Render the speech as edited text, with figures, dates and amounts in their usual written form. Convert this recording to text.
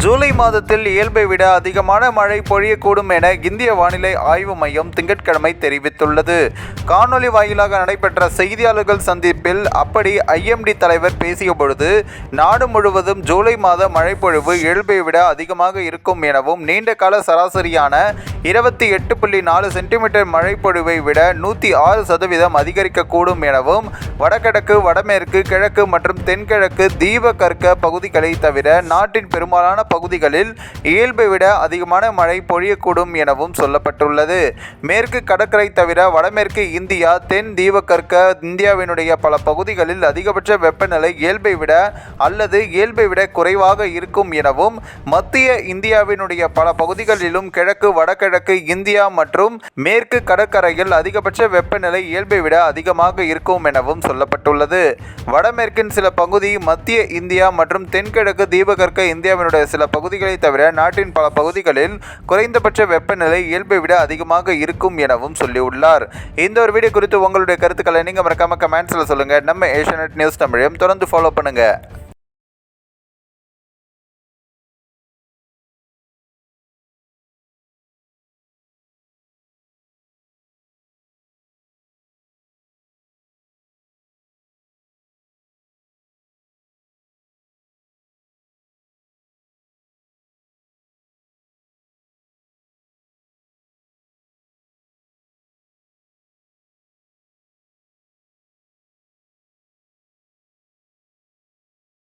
ஜூலை மாதத்தில் இயல்பை விட அதிகமான மழை பொழியக்கூடும் என இந்திய வானிலை ஆய்வு மையம் திங்கட்கிழமை தெரிவித்துள்ளது. காணொலி வாயிலாக நடைபெற்ற செய்தியாளர்கள் சந்திப்பில் அப்படி IMD தலைவர் பேசிய பொழுது, நாடு முழுவதும் ஜூலை மாத மழைப்பொழிவு இயல்பை விட அதிகமாக இருக்கும் எனவும், நீண்ட கால சராசரியான 28.4 சென்டிமீட்டர் மழைப்பொழிவை விட 106% அதிகரிக்கக்கூடும் எனவும், வடகிழக்கு, வடமேற்கு, கிழக்கு மற்றும் தென்கிழக்கு தீபகற்ப பகுதிகளை தவிர நாட்டின் பெரும்பாலான பகுதிகளில் இயல்பை விட அதிகமான மழை பொழியக்கூடும் எனவும் சொல்லப்பட்டுள்ளது. மேற்கு கடற்கரை தவிர வடமேற்கு இந்தியா, தென் தீபகற்ப இந்தியாவினுடைய பல பகுதிகளில் அதிகபட்ச வெப்பநிலை இயல்பை விட அல்லது இயல்பை விட குறைவாக இருக்கும் எனவும், மத்திய இந்தியாவினுடைய பல பகுதிகளிலும் கிழக்கு, வடகிழக்கு இந்தியா மற்றும் மேற்கு கடற்கரையில் அதிகபட்ச வெப்பநிலை இயல்பை விட அதிகமாக இருக்கும் எனவும் சொல்லப்பட்டுள்ளது. வடமேற்கின் சில பகுதி, மத்திய இந்தியா மற்றும் தென்கிழக்கு தீபகற்ப இந்தியாவினுடைய சில பகுதிகளை தவிர நாட்டின் பல பகுதிகளில் குறைந்தபட்ச வெப்பநிலை இயல்பை விட அதிகமாக இருக்கும் எனவும் சொல்லியுள்ளார். இந்த ஒரு வீடியோ குறித்து உங்களுடைய கருத்துக்களை நீங்க மறக்காம கமெண்ட்ஸ்ல சொல்லுங்க. நம்ம ஏஷியாநெட் நியூஸ் தமிழையும் தொடர்ந்து ஃபாலோ பண்ணுங்க.